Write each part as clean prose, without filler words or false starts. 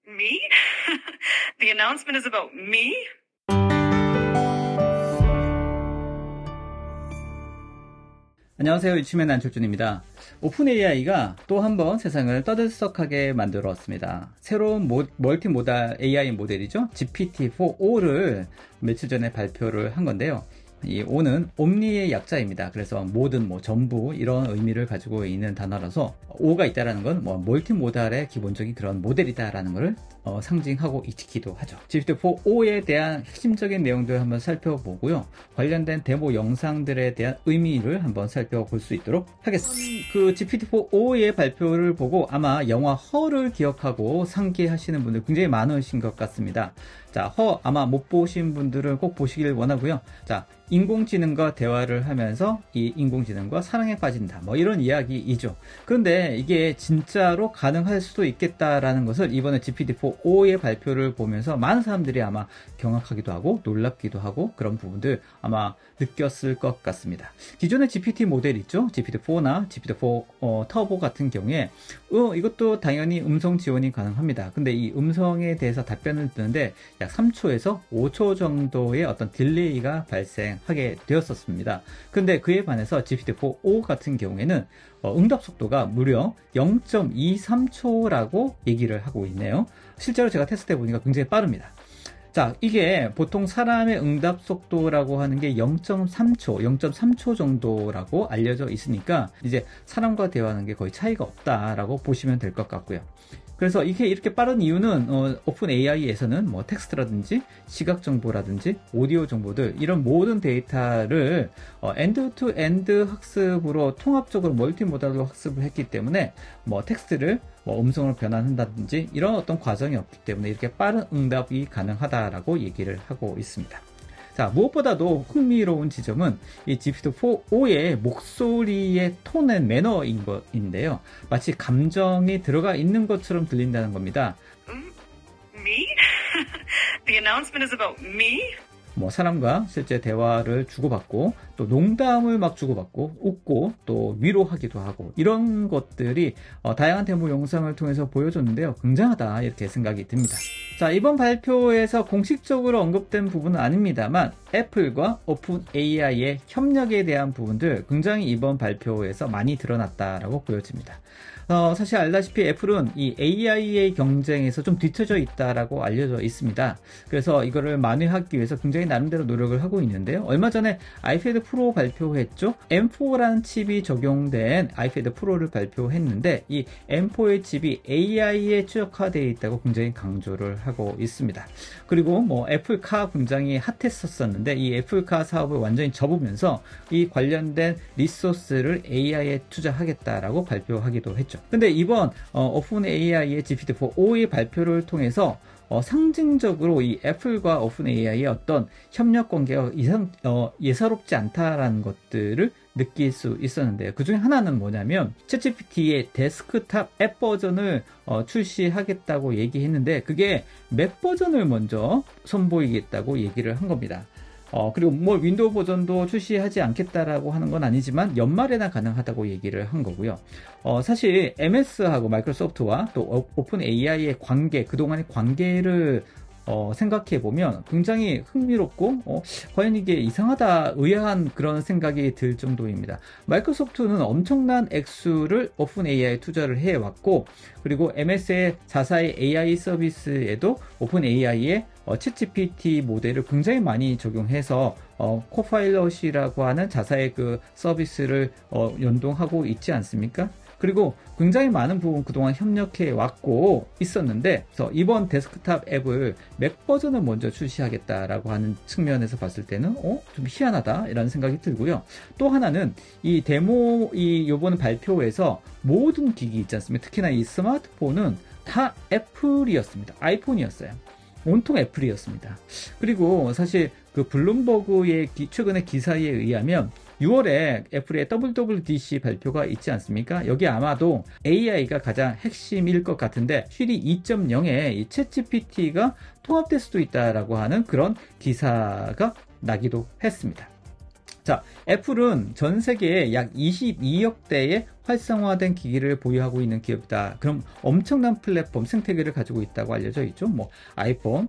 Me? The announcement is about me? 안녕하세요. 유치맨 안철준입니다. 오픈 AI가 또 한 번 세상을 떠들썩하게 만들었습니다. 새로운 멀티모달 AI 모델이죠. GPT-4O를 며칠 전에 발표를 한 건데요. 이 O는 옴니의 약자입니다. 그래서 모든, 전부 이런 의미를 가지고 있는 단어라서 O가 있다라는 건 멀티모달의 기본적인 그런 모델이다라는 것을 상징하고 있기도 하죠. GPT-4O에 대한 핵심적인 내용들을 한번 살펴보고요. 관련된 데모 영상들에 대한 의미를 한번 살펴볼 수 있도록 하겠습니다. 그 GPT-4O의 발표를 보고 아마 영화 허를 기억하고 상기하시는 분들 굉장히 많으신 것 같습니다. 자, 허 아마 못 보신 분들은 꼭 보시길 원하고요. 자, 인공지능과 대화를 하면서 이 인공지능과 사랑에 빠진다. 이런 이야기이죠. 그런데 이게 진짜로 가능할 수도 있겠다라는 것을 이번에 GPT-4O의 발표를 보면서 많은 사람들이 아마 경악하기도 하고 놀랍기도 하고 그런 부분들 아마 느꼈을 것 같습니다. 기존의 GPT 모델 있죠? GPT-4나 GPT-4 터보 같은 경우에 이것도 당연히 음성 지원이 가능합니다. 근데 이 음성에 대해서 답변을 듣는데 약 3초에서 5초 정도의 어떤 딜레이가 발생하게 되었었습니다. 근데 그에 반해서 GPT-4o 같은 경우에는 응답 속도가 무려 0.23초라고 얘기를 하고 있네요. 실제로 제가 테스트해 보니까 굉장히 빠릅니다. 자, 이게 보통 사람의 응답 속도라고 하는 게 0.3초 정도라고 알려져 있으니까 이제 사람과 대화하는 게 거의 차이가 없다라고 보시면 될 것 같고요. 그래서 이게 이렇게 빠른 이유는 오픈 AI에서는 텍스트라든지 시각 정보라든지 오디오 정보들 이런 모든 데이터를 엔드-투-엔드 학습으로 통합적으로 멀티모달로 학습을 했기 때문에 텍스트를 음성으로 변환한다든지 이런 어떤 과정이 없기 때문에 이렇게 빠른 응답이 가능하다라고 얘기를 하고 있습니다. 자, 무엇보다도 흥미로운 지점은 이 GPT-4O의 목소리의 톤 앤 매너인 것인데요. 마치 감정이 들어가 있는 것처럼 들린다는 겁니다. Me? The announcement is about me? 사람과 실제 대화를 주고받고 또 농담을 막 주고받고 웃고 또 위로하기도 하고 이런 것들이 다양한 데모 영상을 통해서 보여줬는데요. 굉장하다 이렇게 생각이 듭니다. 자, 이번 발표에서 공식적으로 언급된 부분은 아닙니다만 애플과 오픈 AI의 협력에 대한 부분들 굉장히 이번 발표에서 많이 드러났다라고 보여집니다. 사실 알다시피 애플은 이 AI의 경쟁에서 좀 뒤처져 있다라고 알려져 있습니다. 그래서 이거를 만회하기 위해서 굉장히 나름대로 노력을 하고 있는데요. 얼마 전에 아이패드 프로 발표했죠. M4라는 칩이 적용된 아이패드 프로를 발표했는데 이 M4의 칩이 AI에 최적화되어 있다고 굉장히 강조를 하고 있습니다. 그리고 애플카 굉장히 핫했었는데 이 애플카 사업을 완전히 접으면서 이 관련된 리소스를 AI에 투자하겠다라고 발표하기도 했죠. 근데 이번 오픈 AI의 GPT-4O의 발표를 통해서 상징적으로 이 애플과 오픈 AI의 어떤 협력 관계가 예사롭지 않다라는 것들을 느낄 수 있었는데요. 그 중에 하나는 뭐냐면 챗GPT의 데스크탑 앱 버전을 출시하겠다고 얘기했는데 그게 맥 버전을 먼저 선보이겠다고 얘기를 한 겁니다. 그리고 윈도우 버전도 출시하지 않겠다라고 하는 건 아니지만 연말에나 가능하다고 얘기를 한 거고요. 사실 MS하고 마이크로소프트와 또 오픈 AI의 관계, 그동안의 관계를 생각해보면 굉장히 흥미롭고 과연 이게 이상하다 의아한 그런 생각이 들 정도입니다. 마이크로소프트는 엄청난 액수를 오픈 AI에 투자를 해왔고 그리고 MS의 자사의 AI 서비스에도 오픈 AI의 챗GPT 모델을 굉장히 많이 적용해서 코파일럿이라고 하는 자사의 그 서비스를 연동하고 있지 않습니까? 그리고 굉장히 많은 부분 그동안 협력해 왔고 있었는데 그래서 이번 데스크탑 앱을 맥 버전을 먼저 출시하겠다라고 하는 측면에서 봤을 때는 좀 희한하다 이라는 생각이 들고요. 또 하나는 이 요번 발표에서 모든 기기 있지 않습니까? 특히나 이 스마트폰은 다 애플이었습니다. 아이폰이었어요. 온통 애플이었습니다. 그리고 사실 그 블룸버그의 최근의 기사에 의하면 6월에 애플의 WWDC 발표가 있지 않습니까? 여기 아마도 AI가 가장 핵심일 것 같은데 쉬리 2.0에 이 챗GPT가 통합될 수도 있다라고 하는 그런 기사가 나기도 했습니다. 자, 애플은 전 세계에 약 22억 대의 활성화된 기기를 보유하고 있는 기업이다. 그럼 엄청난 플랫폼 생태계를 가지고 있다고 알려져 있죠. 뭐 아이폰,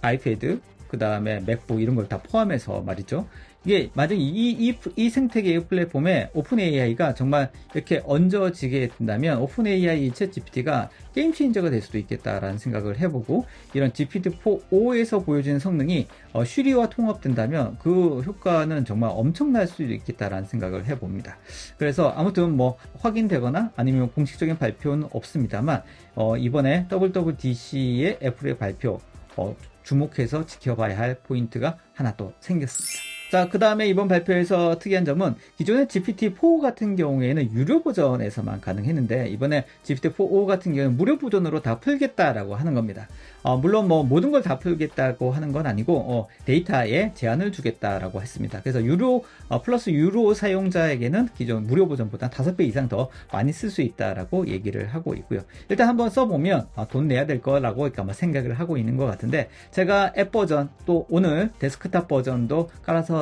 아이패드, 그 다음에 맥북 이런 걸 다 포함해서 말이죠. 이게 만약에 이 생태계의 플랫폼에 오픈 AI가 정말 이렇게 얹어지게 된다면 오픈 AI 챗 GPT가 게임 체인저가 될 수도 있겠다라는 생각을 해보고, 이런 GPT-4O에서 보여지는 성능이 쉬리와 통합된다면 그 효과는 정말 엄청날 수도 있겠다라는 생각을 해봅니다. 그래서 아무튼 뭐 확인되거나 아니면 공식적인 발표는 없습니다만 이번에 WWDC의 애플의 발표 주목해서 지켜봐야 할 포인트가 하나 또 생겼습니다. 자, 그 다음에 이번 발표에서 특이한 점은 기존의 GPT-4 같은 경우에는 유료 버전에서만 가능했는데 이번에 GPT-4o 같은 경우는 무료 버전으로 다 풀겠다라고 하는 겁니다. 물론 뭐 모든 걸 다 풀겠다고 하는 건 아니고 데이터에 제한을 주겠다라고 했습니다. 그래서 유료 플러스 유료 사용자에게는 기존 무료 버전보다 5배 이상 더 많이 쓸 수 있다라고 얘기를 하고 있고요. 일단 한번 써보면 돈 내야 될 거라고 아마 생각을 하고 있는 것 같은데, 제가 앱 버전 또 오늘 데스크탑 버전도 깔아서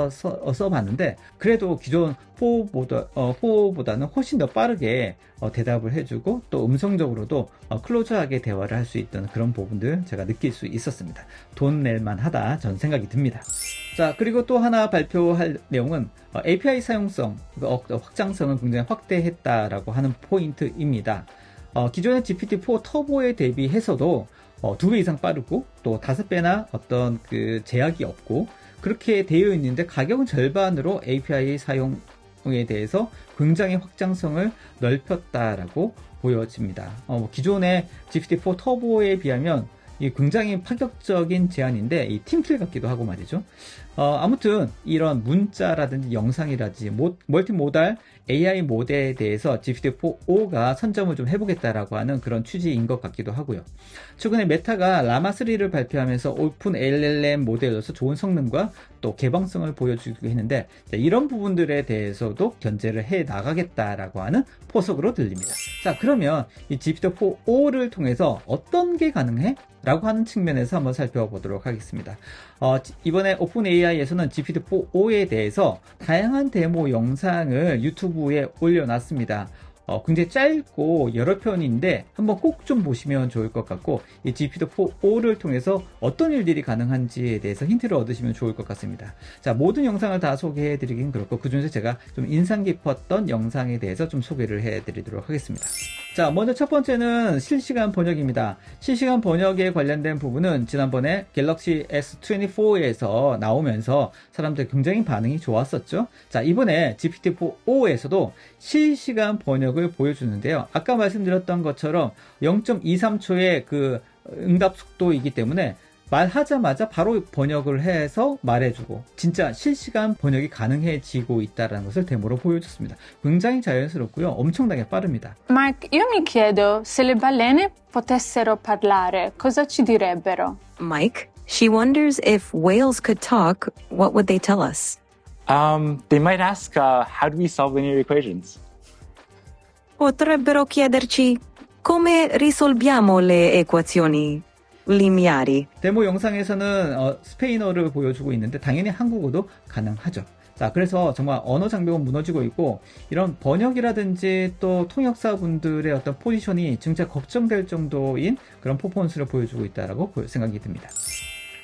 써봤는데 그래도 기존 4보다는 훨씬 더 빠르게 대답을 해주고 또 음성적으로도 클로즈하게 대화를 할 수 있던 그런 부분들 제가 느낄 수 있었습니다. 돈 낼만 하다 전 생각이 듭니다. 자, 그리고 또 하나 발표할 내용은 API 사용성, 확장성을 굉장히 확대했다라고 하는 포인트입니다. 기존의 GPT-4 터보에 대비해서도 2배 이상 빠르고 또 5배나 어떤 그 제약이 없고 그렇게 되어 있는데 가격은 절반으로 API 사용에 대해서 굉장히 확장성을 넓혔다라고 보여집니다. 기존의 GPT-4 터보에 비하면 이 굉장히 파격적인 제안인데 이 팀킬 같기도 하고 말이죠. 아무튼 이런 문자라든지 영상이라든지 멀티모달 AI 모델에 대해서 GPT-4o가 선점을 좀 해보겠다라고 하는 그런 취지인 것 같기도 하고요. 최근에 메타가 라마3를 발표하면서 오픈 LLM 모델로서 좋은 성능과 또 개방성을 보여주기도 했는데, 이런 부분들에 대해서도 견제를 해 나가겠다라고 하는 포석으로 들립니다. 자, 그러면 이 GPT-4o를 통해서 어떤 게 가능해? 라고 하는 측면에서 한번 살펴보도록 하겠습니다. 이번에 오픈AI에서는 GPT-4o에 대해서 다양한 데모 영상을 유튜브에 올려놨습니다. 굉장히 짧고 여러 편인데 한번 꼭 좀 보시면 좋을 것 같고, 이 GPT-4o를 통해서 어떤 일들이 가능한지에 대해서 힌트를 얻으시면 좋을 것 같습니다. 자, 모든 영상을 다 소개해 드리긴 그렇고 그중에서 제가 좀 인상 깊었던 영상에 대해서 좀 소개를 해 드리도록 하겠습니다. 자, 먼저 첫 번째는 실시간 번역입니다. 실시간 번역에 관련된 부분은 지난번에 갤럭시 S24에서 나오면서 사람들 굉장히 반응이 좋았었죠. 자, 이번에 GPT-4o에서도 실시간 번역을 보여주는데요. 아까 말씀드렸던 것처럼 0.23초의 그 응답 속도이기 때문에 말하자마자 바로 번역을 해서 말해주고 진짜 실시간 번역이 가능해지고 있다는 것을 데모로 보여줬습니다. 굉장히 자연스럽고요. 엄청나게 빠릅니다. Mark, io mi chiedo se le balene potessero parlare, cosa ci direbbero? Mike, she wonders if whales could talk, what would they tell us? They might ask, how do we solve linear equations? Potrebbero chiederci come risolviamo le equazioni lineari. 데모 영상에서는 스페인어를 보여주고 있는데 당연히 한국어도 가능하죠. 자, 그래서 정말 언어 장벽은 무너지고 있고 이런 번역이라든지 또 통역사분들의 어떤 포지션이 진짜 걱정될 정도인 그런 퍼포먼스를 보여주고 있다라고 생각이 듭니다.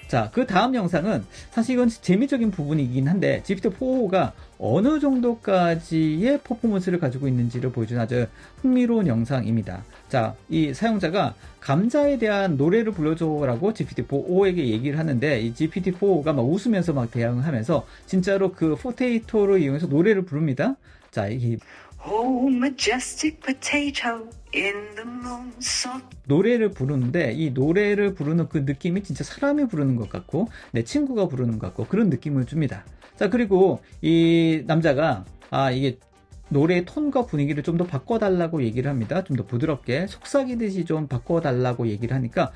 자, 그 다음 영상은 사실 이건 재미적인 부분이긴 한데 GPT-4가 어느 정도까지의 퍼포먼스를 가지고 있는지를 보여주는 아주 흥미로운 영상입니다. 자, 이 사용자가 감자에 대한 노래를 불러줘라고 GPT-4에게 얘기를 하는데 이 GPT-4가 막 웃으면서 막 대응하면서 진짜로 그 포테이토를 이용해서 노래를 부릅니다. 자, 이 Oh, majestic potato in the moon sun. 노래를 부르는데 이 노래를 부르는 그 느낌이 진짜 사람이 부르는 것 같고 내 친구가 부르는 것 같고 그런 느낌을 줍니다. 자, 그리고 이 남자가 이게 노래의 톤과 분위기를 좀 더 바꿔달라고 얘기를 합니다. 좀 더 부드럽게 속삭이듯이 좀 바꿔달라고 얘기를 하니까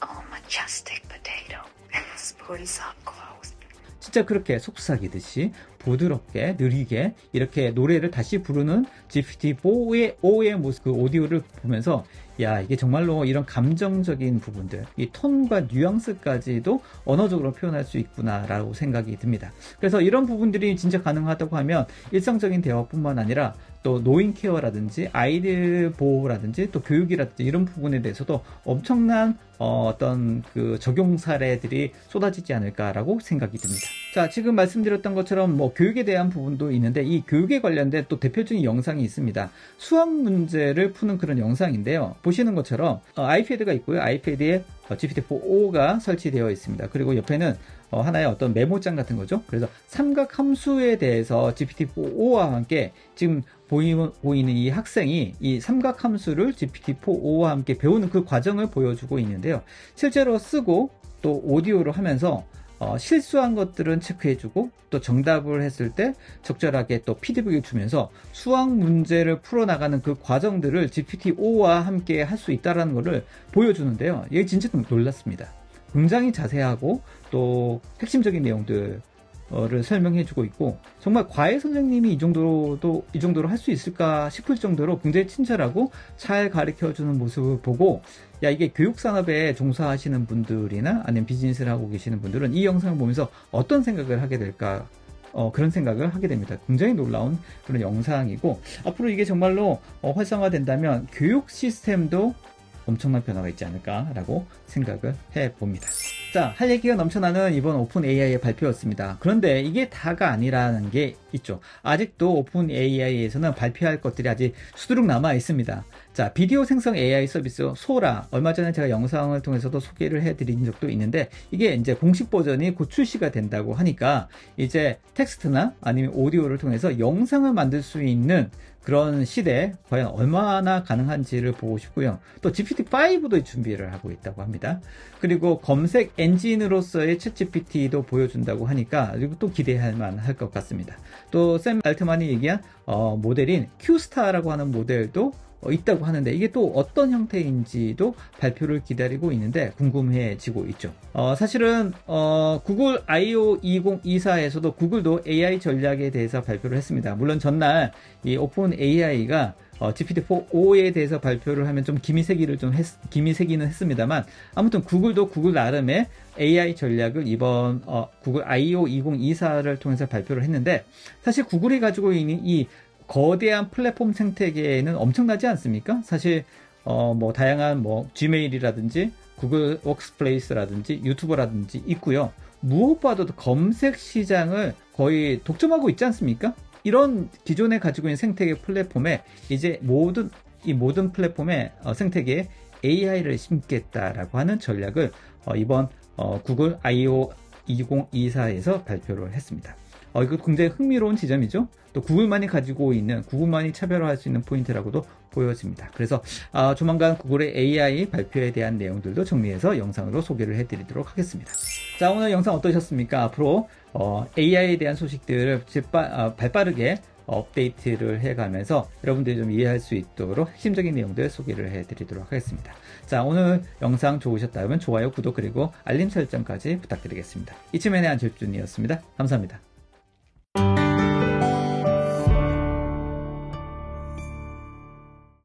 Oh, majestic potato in this pretty soft clothes. 진짜 그렇게 속삭이듯이 부드럽게 느리게 이렇게 노래를 다시 부르는 GPT-4의 모습, 그 오디오를 보면서 야, 이게 정말로 이런 감정적인 부분들, 이 톤과 뉘앙스까지도 언어적으로 표현할 수 있구나라고 생각이 듭니다. 그래서 이런 부분들이 진짜 가능하다고 하면 일상적인 대화뿐만 아니라 또 노인 케어라든지 아이들 보호라든지 또 교육이라든지 이런 부분에 대해서도 엄청난 어떤 그 적용 사례들이 쏟아지지 않을까라고 생각이 듭니다. 자, 지금 말씀드렸던 것처럼 뭐 교육에 대한 부분도 있는데 이 교육에 관련된 또 대표적인 영상이 있습니다. 수학 문제를 푸는 그런 영상인데요. 보시는 것처럼 아이패드가 있고요. 아이패드에 GPT-4O가 설치되어 있습니다. 그리고 옆에는 하나의 어떤 메모장 같은 거죠. 그래서 삼각 함수에 대해서 GPT-4O와 함께 지금 보이는 이 학생이 이 삼각 함수를 GPT-4O와 함께 배우는 그 과정을 보여주고 있는데요. 실제로 쓰고 또 오디오로 하면서 실수한 것들은 체크해주고 또 정답을 했을 때 적절하게 또 피드백을 주면서 수학 문제를 풀어나가는 그 과정들을 GPT-4와 함께 할 수 있다는 것을 보여주는데요. 이게 진짜 좀 놀랐습니다. 굉장히 자세하고 또 핵심적인 내용들을 설명해주고 있고 정말 과외 선생님이 이 정도로 할 수 있을까 싶을 정도로 굉장히 친절하고 잘 가르쳐주는 모습을 보고 야, 이게 교육산업에 종사하시는 분들이나 아니면 비즈니스를 하고 계시는 분들은 이 영상을 보면서 어떤 생각을 하게 될까 그런 생각을 하게 됩니다. 굉장히 놀라운 그런 영상이고 앞으로 이게 정말로 활성화된다면 교육 시스템도 엄청난 변화가 있지 않을까라고 생각을 해봅니다. 자, 할 얘기가 넘쳐나는 이번 오픈 AI의 발표였습니다. 그런데 이게 다가 아니라는 게 있죠. 아직도 오픈 AI에서는 발표할 것들이 아직 수두룩 남아 있습니다. 자, 비디오 생성 AI 서비스 소라, 얼마 전에 제가 영상을 통해서도 소개를 해드린 적도 있는데 이게 이제 공식 버전이 곧 출시가 된다고 하니까 이제 텍스트나 아니면 오디오를 통해서 영상을 만들 수 있는 그런 시대에 과연 얼마나 가능한지를 보고 싶고요. 또 GPT-5도 준비를 하고 있다고 합니다. 그리고 검색 엔진으로서의 챗GPT도 보여준다고 하니까 그리고 또 기대할 만할 것 같습니다. 또 샘 알트만이 얘기한 모델인 큐스타라고 하는 모델도 있다고 하는데 이게 또 어떤 형태인지도 발표를 기다리고 있는데 궁금해지고 있죠. 사실은 구글 I/O 2024에서도 구글도 AI 전략에 대해서 발표를 했습니다. 물론 전날 이 오픈 AI가 GPT-4O에 대해서 발표를 하면 좀 기미새기는 했습니다만 아무튼 구글도 구글 나름의 AI 전략을 이번 구글 I/O 2024를 통해서 발표를 했는데 사실 구글이 가지고 있는 이 거대한 플랫폼 생태계는 엄청나지 않습니까? 사실 뭐 다양한 뭐 지메일이라든지 구글 워크스플레이스라든지 유튜버라든지 있고요. 무엇보다도 검색 시장을 거의 독점하고 있지 않습니까? 이런 기존에 가지고 있는 생태계 플랫폼에 이제 이 모든 플랫폼의 생태계에 AI를 심겠다라고 하는 전략을 이번 구글 I/O 2024에서 발표를 했습니다. 이거 굉장히 흥미로운 지점이죠. 또 구글만이 가지고 있는, 구글만이 차별화할 수 있는 포인트라고도 보여집니다. 그래서 조만간 구글의 AI 발표에 대한 내용들도 정리해서 영상으로 소개를 해드리도록 하겠습니다. 자, 오늘 영상 어떠셨습니까? 앞으로 AI에 대한 소식들을 발빠르게 업데이트를 해가면서 여러분들이 좀 이해할 수 있도록 핵심적인 내용들 소개를 해드리도록 하겠습니다. 자, 오늘 영상 좋으셨다면 좋아요, 구독, 그리고 알림 설정까지 부탁드리겠습니다. 이치맨의 안철준이었습니다. 감사합니다.